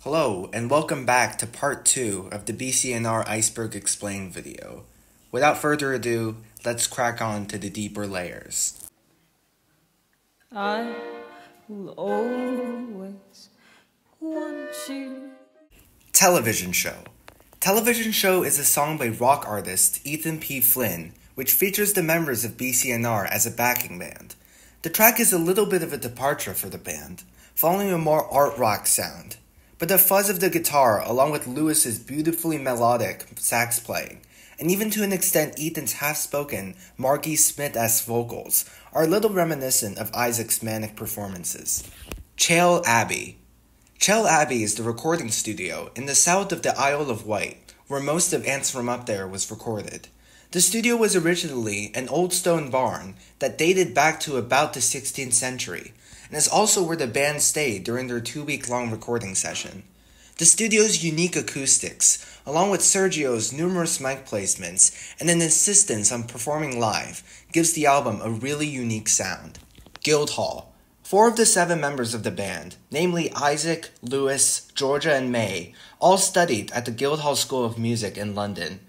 Hello, and welcome back to part 2 of the BCNR Iceberg Explained video. Without further ado, let's crack on to the deeper layers. I will always want you. Television Show. Television Show is a song by rock artist Ethan P. Flynn, which features the members of BCNR as a backing band. The track is a little bit of a departure for the band, following a more art rock sound. But the fuzz of the guitar, along with Lewis's beautifully melodic sax playing, and even to an extent Ethan's half-spoken, Marky Smith-esque vocals, are a little reminiscent of Isaac's manic performances. Chale Abbey. Chale Abbey is the recording studio in the south of the Isle of Wight, where most of Ants From Up There was recorded. The studio was originally an old stone barn that dated back to about the 16th century, and is also where the band stayed during their 2-week-long recording session. The studio's unique acoustics, along with Sergio's numerous mic placements and an insistence on performing live, gives the album a really unique sound. Guildhall. 4 of the 7 members of the band, namely Isaac, Lewis, Georgia, and May, all studied at the Guildhall School of Music in London.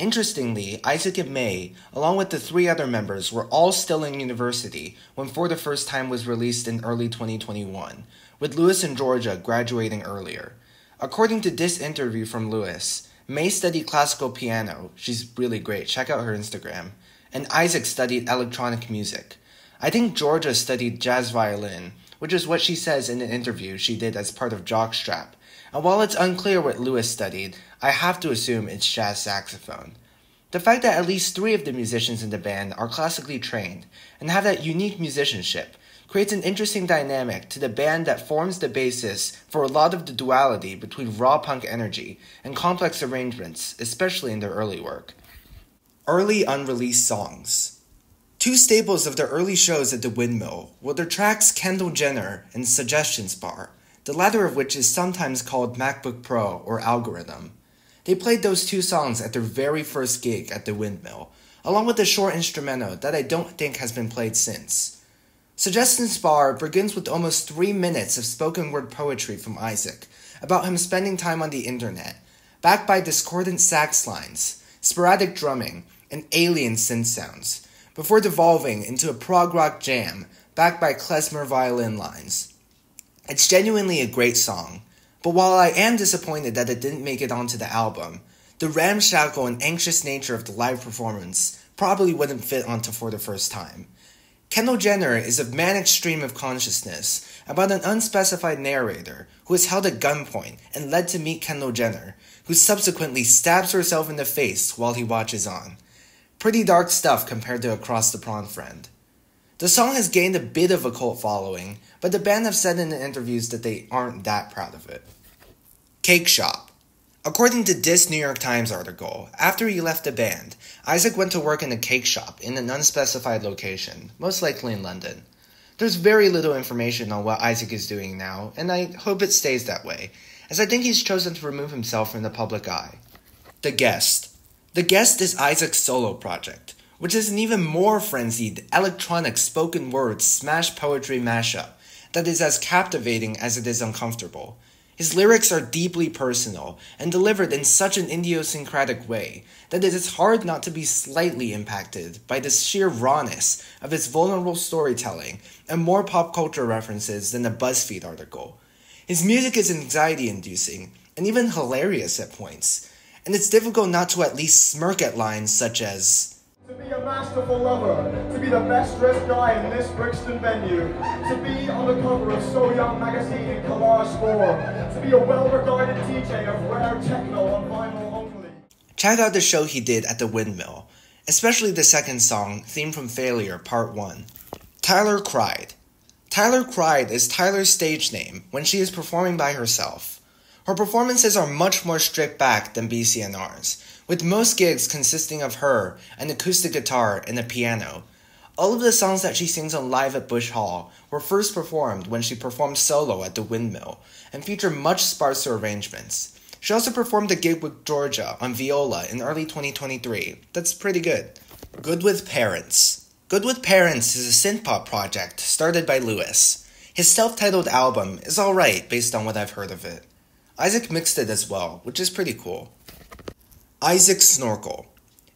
Interestingly, Isaac and May, along with the 3 other members, were all still in university when For the First Time was released in early 2021, with Lewis and Georgia graduating earlier. According to this interview from Lewis, May studied classical piano, she's really great, check out her Instagram, and Isaac studied electronic music. I think Georgia studied jazz violin, which is what she says in an interview she did as part of Jockstrap. And while it's unclear what Lewis studied, I have to assume it's jazz saxophone. The fact that at least 3 of the musicians in the band are classically trained and have that unique musicianship creates an interesting dynamic to the band that forms the basis for a lot of the duality between raw punk energy and complex arrangements, especially in their early work. Early unreleased songs. 2 staples of their early shows at the Windmill were their tracks Kendall Jenner and Suggestions Bar, the latter of which is sometimes called MacBook Pro or Algorithm. They played those 2 songs at their very first gig at the Windmill, along with a short instrumental that I don't think has been played since. Suggestions Bar begins with almost 3 minutes of spoken word poetry from Isaac about him spending time on the internet, backed by discordant sax lines, sporadic drumming, and alien synth sounds, before devolving into a prog rock jam backed by klezmer violin lines. It's genuinely a great song, but while I am disappointed that it didn't make it onto the album, the ramshackle and anxious nature of the live performance probably wouldn't fit onto For the First Time. Kendall Jenner is a manic stream of consciousness about an unspecified narrator who is held at gunpoint and led to meet Kendall Jenner, who subsequently stabs herself in the face while he watches on. Pretty dark stuff compared to Across the Pond Friend. The song has gained a bit of a cult following, but the band have said in the interviews that they aren't that proud of it. Cake Shop. According to this New York Times article, after he left the band, Isaac went to work in a cake shop in an unspecified location, most likely in London. There's very little information on what Isaac is doing now, and I hope it stays that way, as I think he's chosen to remove himself from the public eye. The Guest. The Guest is Isaac's solo project, which is an even more frenzied, electronic spoken word smash poetry mashup that is as captivating as it is uncomfortable. His lyrics are deeply personal and delivered in such an idiosyncratic way that it is hard not to be slightly impacted by the sheer rawness of his vulnerable storytelling and more pop culture references than a BuzzFeed article. His music is anxiety-inducing and even hilarious at points, and it's difficult not to at least smirk at lines such as, to be a masterful lover, to be the best dressed guy in this Brixton venue, to be on the cover of So Young magazine in collage form, to be a well-regarded DJ of rare techno on vinyl only. Check out the show he did at the Windmill, especially the second song, Theme from Failure, Part 1. Tyler Cried. Tyler Cried is Tyler's stage name when she is performing by herself. Her performances are much more stripped back than BCNR's, with most gigs consisting of her, an acoustic guitar, and a piano. All of the songs that she sings on Live at Bush Hall were first performed when she performed solo at the Windmill, and feature much sparser arrangements. She also performed a gig with Georgia on viola in early 2023. That's pretty good. Good With Parents. Good With Parents is a synth-pop project started by Lewis. His self-titled album is alright based on what I've heard of it. Isaac mixed it as well, which is pretty cool. Isaac Snorkel.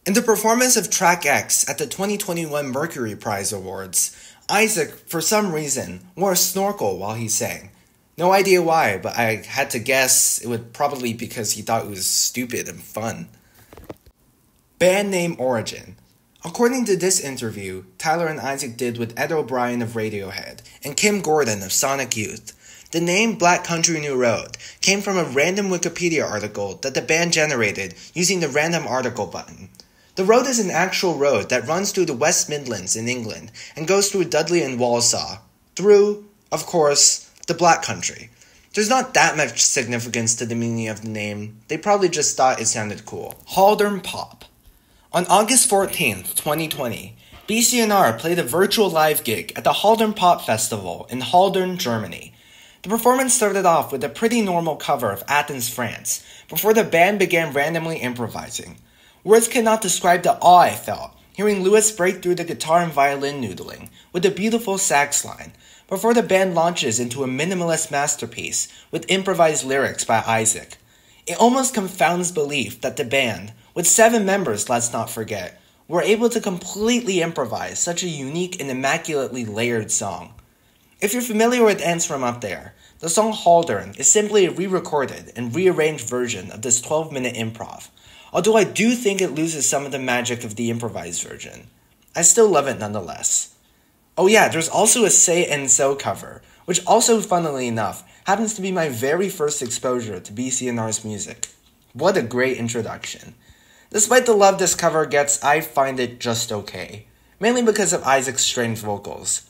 In the performance of Track X at the 2021 Mercury Prize Awards, Isaac, for some reason, wore a snorkel while he sang. No idea why, but I had to guess it would probably be because he thought it was stupid and fun. Band name origin. According to this interview, Tyler and Isaac did with Ed O'Brien of Radiohead and Kim Gordon of Sonic Youth, the name Black Country New Road came from a random Wikipedia article that the band generated using the random article button. The road is an actual road that runs through the West Midlands in England and goes through Dudley and Walsall, through, of course, the Black Country. There's not that much significance to the meaning of the name, they probably just thought it sounded cool. Haldern Pop. On August 14th, 2020, BCNR played a virtual live gig at the Haldern Pop Festival in Haldern, Germany. The performance started off with a pretty normal cover of Athens, France, before the band began randomly improvising. Words cannot describe the awe I felt, hearing Lewis break through the guitar and violin noodling, with a beautiful sax line, before the band launches into a minimalist masterpiece with improvised lyrics by Isaac. It almost confounds belief that the band, with 7 members let's not forget, were able to completely improvise such a unique and immaculately layered song. If you're familiar with Ants from Up There, the song Haldern is simply a re-recorded and rearranged version of this 12-minute improv, although I do think it loses some of the magic of the improvised version. I still love it nonetheless. Oh yeah, there's also a Say and So cover, which also, funnily enough, happens to be my very first exposure to BCNR's music. What a great introduction. Despite the love this cover gets, I find it just okay, mainly because of Isaac's strange vocals.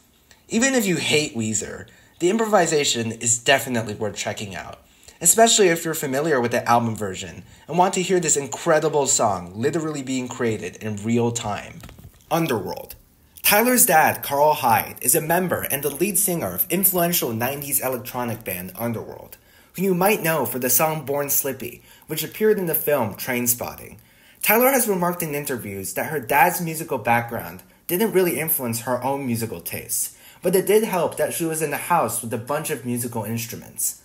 Even if you hate Weezer, the improvisation is definitely worth checking out, especially if you're familiar with the album version and want to hear this incredible song literally being created in real time. Underworld. Tyler's dad, Carl Hyde, is a member and the lead singer of influential 90s electronic band Underworld, who you might know for the song Born Slippy, which appeared in the film Trainspotting. Tyler has remarked in interviews that her dad's musical background didn't really influence her own musical tastes, but it did help that she was in a house with a bunch of musical instruments.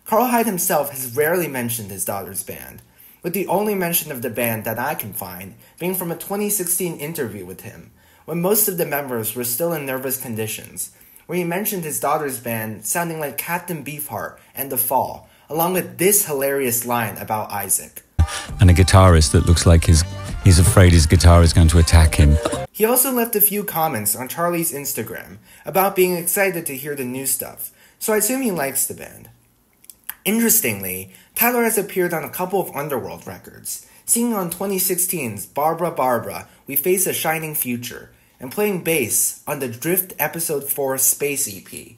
Carl Hyde himself has rarely mentioned his daughter's band, with the only mention of the band that I can find being from a 2016 interview with him, when most of the members were still in nervous conditions, where he mentioned his daughter's band sounding like Captain Beefheart and The Fall, along with this hilarious line about Isaac. And a guitarist that looks like he's afraid his guitar is going to attack him. He also left a few comments on Charlie's Instagram about being excited to hear the new stuff, so I assume he likes the band. Interestingly, Tyler has appeared on a couple of Underworld records, singing on 2016's Barbara Barbara, We Face a Shining Future, and playing bass on the Drift Episode 4 Space EP.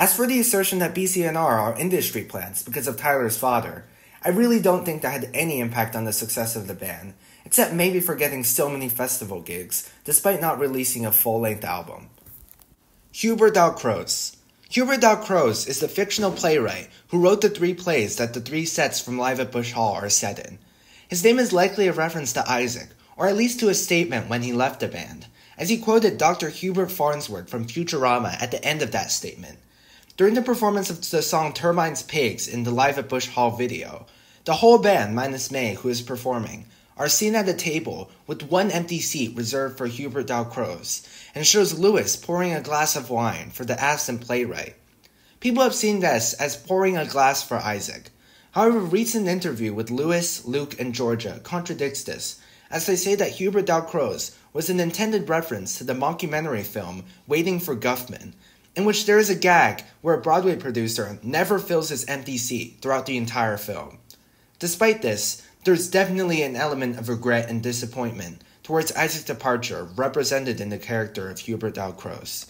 As for the assertion that BCNR are industry plants because of Tyler's father, I really don't think that had any impact on the success of the band, except maybe for getting so many festival gigs, despite not releasing a full-length album. Hubert Dalcroze. Hubert Dalcroze is the fictional playwright who wrote the 3 plays that the 3 sets from Live at Bush Hall are set in. His name is likely a reference to Isaac, or at least to a statement when he left the band, as he quoted Dr. Hubert Farnsworth from Futurama at the end of that statement. During the performance of the song Termine's Pigs in the Live at Bush Hall video, the whole band, minus May, who is performing, are seen at a table with one empty seat reserved for Hubert Dalcroze, and shows Lewis pouring a glass of wine for the absent playwright. People have seen this as pouring a glass for Isaac. However, a recent interview with Lewis, Luke, and Georgia contradicts this, as they say that Hubert Dalcroze was an intended reference to the mockumentary film Waiting for Guffman, in which there is a gag where a Broadway producer never fills his empty seat throughout the entire film. Despite this, there's definitely an element of regret and disappointment towards Isaac's departure represented in the character of Hubert Dalcroze.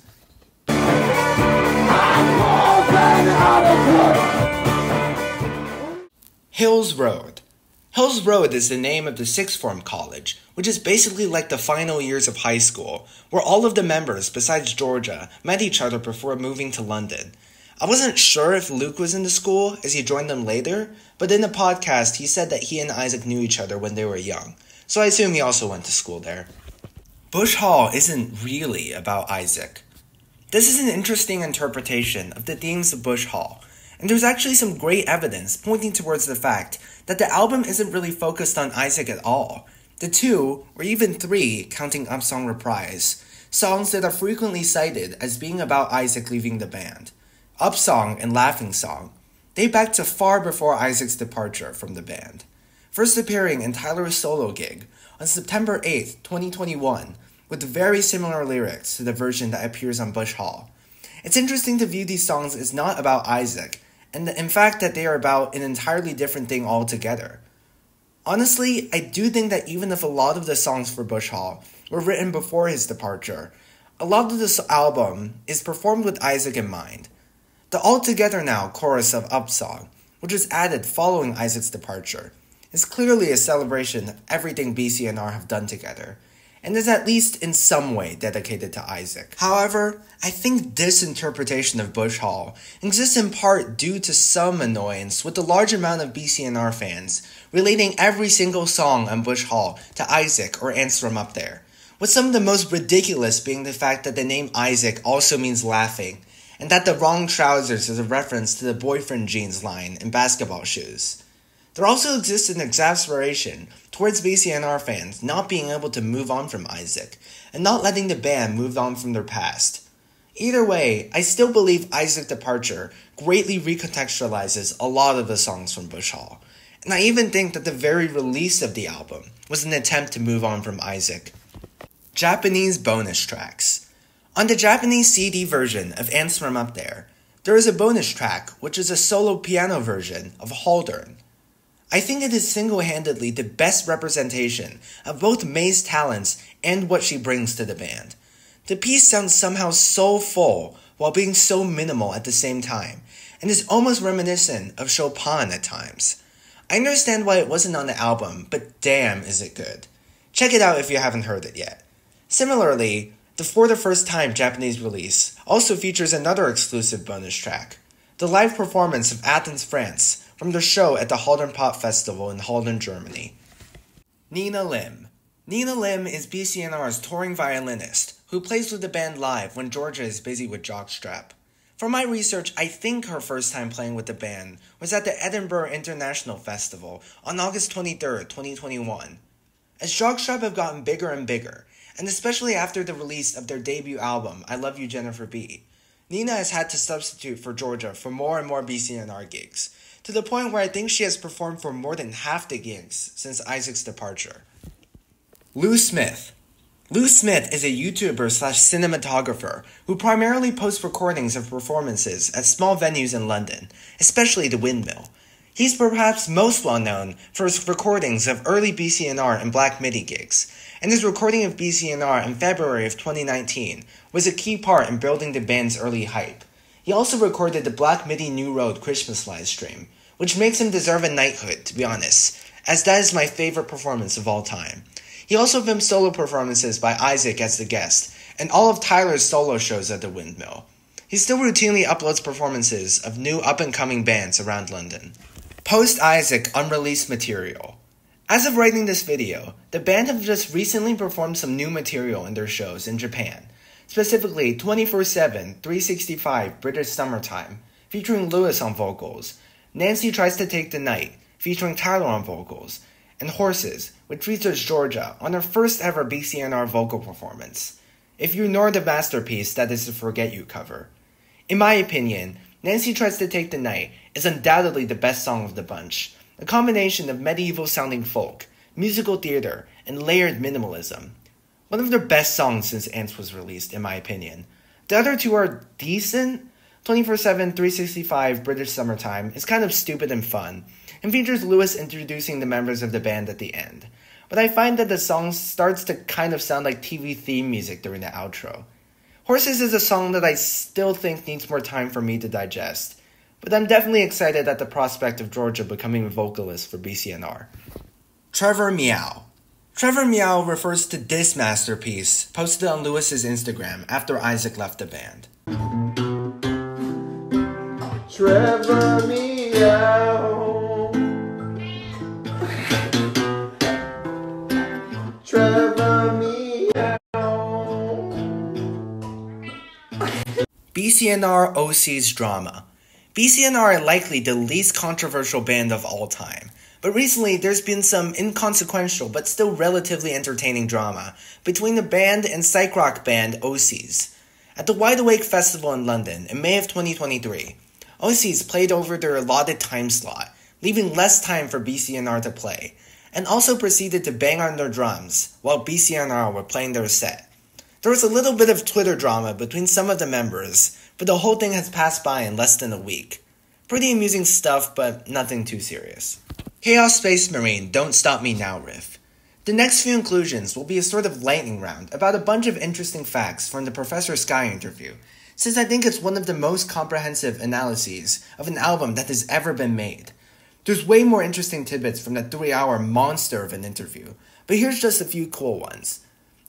Hills Road. Hills Road is the name of the sixth form college, which is basically like the final years of high school, where all of the members, besides Georgia, met each other before moving to London. I wasn't sure if Luke was in the school, as he joined them later, but in the podcast he said that he and Isaac knew each other when they were young, so I assume he also went to school there. Bush Hall isn't really about Isaac. This is an interesting interpretation of the themes of Bush Hall, and there's actually some great evidence pointing towards the fact that the album isn't really focused on Isaac at all. The 2, or even 3, counting Upsong Reprise, songs that are frequently cited as being about Isaac leaving the band, Upsong and Laughing Song, date back to far before Isaac's departure from the band, first appearing in Tyler's solo gig on September 8, 2021, with very similar lyrics to the version that appears on Bush Hall. It's interesting to view these songs as not about Isaac, and in fact that they are about an entirely different thing altogether. Honestly, I do think that even if a lot of the songs for Bush Hall were written before his departure, a lot of this album is performed with Isaac in mind. The All Together Now chorus of Upsong, which was added following Isaac's departure, is clearly a celebration of everything BCNR have done together, and is at least in some way dedicated to Isaac. However, I think this interpretation of Bush Hall exists in part due to some annoyance with the large amount of BCNR fans relating every single song on Bush Hall to Isaac or Answer 'Em Up There, with some of the most ridiculous being the fact that the name Isaac also means laughing, and that the wrong trousers is a reference to the boyfriend jeans line in Basketball Shoes. There also exists an exasperation towards BCNR fans not being able to move on from Isaac, and not letting the band move on from their past. Either way, I still believe Isaac's departure greatly recontextualizes a lot of the songs from Bush Hall, and I even think that the very release of the album was an attempt to move on from Isaac. Japanese bonus tracks. On the Japanese CD version of Answer 'Em Up There, there is a bonus track which is a solo piano version of Haldern. I think it is single-handedly the best representation of both May's talents and what she brings to the band. The piece sounds somehow so full while being so minimal at the same time, and is almost reminiscent of Chopin at times. I understand why it wasn't on the album, but damn is it good. Check it out if you haven't heard it yet. Similarly, the For the First Time Japanese release also features another exclusive bonus track, the live performance of Athens, France, from their show at the Haldern Pop Festival in Haldern, Germany. Nina Lim. Nina Lim is BCNR's touring violinist, who plays with the band live when Georgia is busy with Jockstrap. From my research, I think her first time playing with the band was at the Edinburgh International Festival on August 23rd, 2021. As Jockstrap have gotten bigger and bigger, and especially after the release of their debut album, I Love You Jennifer B., Nina has had to substitute for Georgia for more and more BCNR gigs, to the point where I think she has performed for more than half the gigs since Isaac's departure. Lou Smith. Lou Smith is a YouTuber/cinematographer who primarily posts recordings of performances at small venues in London, especially the Windmill. He's perhaps most well known for his recordings of early BCNR and Black Midi gigs, and his recording of BCNR in February of 2019 was a key part in building the band's early hype. He also recorded the Black Midi New Road Christmas livestream, which makes him deserve a knighthood, to be honest, as that is my favorite performance of all time. He also filmed solo performances by Isaac as the guest, and all of Tyler's solo shows at the Windmill. He still routinely uploads performances of new up-and-coming bands around London. Post-Isaac unreleased material. As of writing this video, the band have just recently performed some new material in their shows in Japan, specifically 24/7 365 British Summertime, featuring Lewis on vocals, Nancy Tries to Take the Night, featuring Tyler on vocals, and Horses, which features Georgia on her first ever BCNR vocal performance. If you ignore the masterpiece that is the Forget You cover. In my opinion, Nancy Tries to Take the Night is undoubtedly the best song of the bunch, a combination of medieval-sounding folk, musical theater, and layered minimalism. One of their best songs since Ants was released, in my opinion. The other two are decent. 24/7 365 British Summertime is kind of stupid and fun, and features Lewis introducing the members of the band at the end. But I find that the song starts to kind of sound like TV theme music during the outro. Horses is a song that I still think needs more time for me to digest, but I'm definitely excited at the prospect of Georgia becoming a vocalist for BCNR. Trevor Meow. Trevor Meow refers to this masterpiece posted on Lewis's Instagram after Isaac left the band. Trevor Meow. Trevor Meow. BCNR OC's drama. BCNR are likely the least controversial band of all time, but recently there's been some inconsequential but still relatively entertaining drama between the band and psych rock band OCs. At the Wide Awake Festival in London in May of 2023, OCs played over their allotted time slot, leaving less time for BCNR to play, and also proceeded to bang on their drums while BCNR were playing their set. There was a little bit of Twitter drama between some of the members, but the whole thing has passed by in less than a week. Pretty amusing stuff, but nothing too serious. Chaos Space Marine Don't Stop Me Now riff. The next few inclusions will be a sort of lightning round about a bunch of interesting facts from the Professor Sky interview, since I think it's one of the most comprehensive analyses of an album that has ever been made. There's way more interesting tidbits from that 3-hour monster of an interview, but here's just a few cool ones.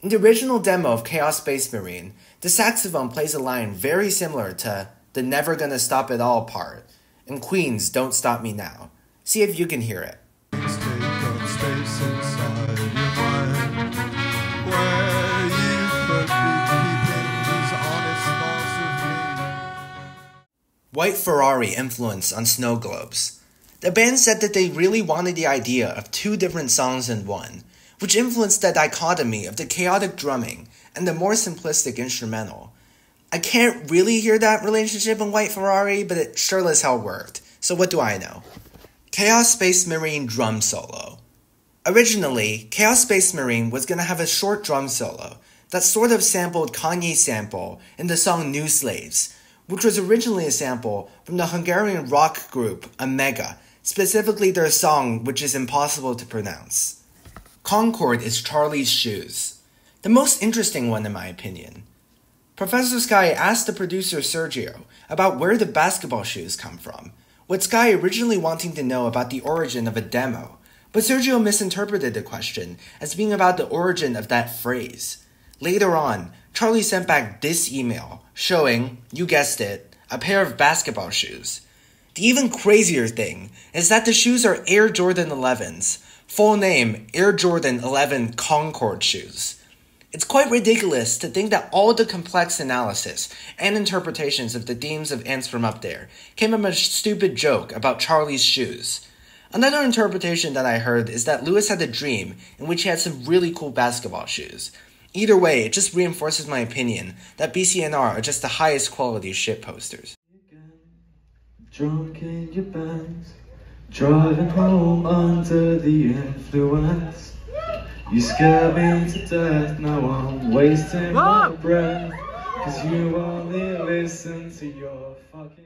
In the original demo of Chaos Space Marine, the saxophone plays a line very similar to the Never Gonna Stop It All part in Queen's Don't Stop Me Now. See if you can hear it. White Ferrari influence on snow globes. The band said that they really wanted the idea of two different songs in one, which influenced the dichotomy of the chaotic drumming and the more simplistic instrumental. I can't really hear that relationship in White Ferrari, but it sure as hell worked, so what do I know? Chaos Space Marine drum solo. Originally, Chaos Space Marine was gonna have a short drum solo that sort of sampled Kanye's sample in the song New Slaves, which was originally a sample from the Hungarian rock group Omega, specifically their song which is impossible to pronounce. Concord is Charlie's Shoes, the most interesting one in my opinion. Professor Sky asked the producer Sergio about where the basketball shoes come from, with Sky originally wanting to know about the origin of a demo, but Sergio misinterpreted the question as being about the origin of that phrase. Later on, Charlie sent back this email showing, you guessed it, a pair of basketball shoes. The even crazier thing is that the shoes are Air Jordan 11s, full name Air Jordan 11 Concord shoes. It's quite ridiculous to think that all the complex analysis and interpretations of the themes of Ants From Up There came from a stupid joke about Charlie's shoes. Another interpretation that I heard is that Lewis had a dream in which he had some really cool basketball shoes. Either way, it just reinforces my opinion that BCNR are just the highest quality shit posters. Drunk in your bags, driving home under the influence. You scare me to death, now I'm wasting my breath, 'cause you only listen to your fucking